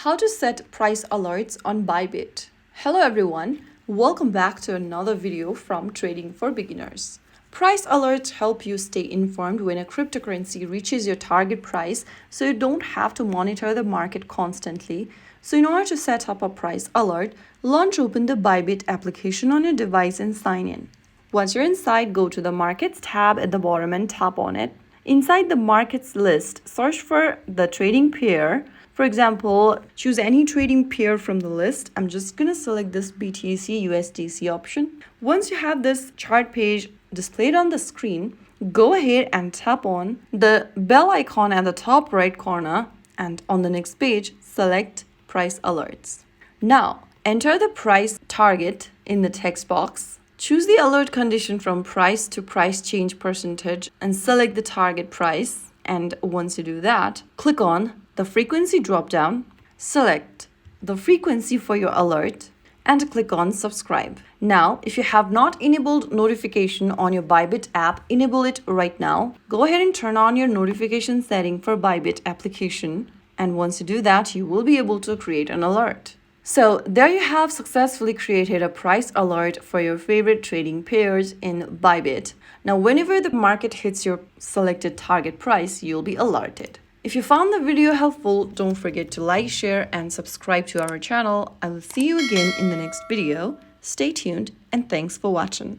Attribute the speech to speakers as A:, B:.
A: How to set price alerts on Bybit. Hello everyone, welcome back to another video from Trading for Beginners. Price alerts help you stay informed when a cryptocurrency reaches your target price so you don't have to monitor the market constantly. So in order to set up a price alert, open the Bybit application on your device and sign in. Once you're inside, go to the Markets tab at the bottom and tap on it. Inside the Markets list, search for the trading pair. For example, choose any trading pair from the list. I'm just going to select this BTC USDC option. Once you have this chart page displayed on the screen, go ahead and tap on the bell icon at the top right corner, and on the next page, select Price Alerts. Now, enter the price target in the text box. Choose the alert condition from price to price change percentage and select the target price. And once you do that, click on the frequency dropdown, select the frequency for your alert, and click on subscribe. Now, if you have not enabled notification on your Bybit app, enable it right now. Go ahead and turn on your notification setting for Bybit application. And once you do that, you will be able to create an alert. So there you have successfully created a price alert for your favorite trading pairs in Bybit. Now, whenever the market hits your selected target price, you'll be alerted. If you found the video helpful, don't forget to like, share, and subscribe to our channel. I will see you again in the next video. Stay tuned and thanks for watching.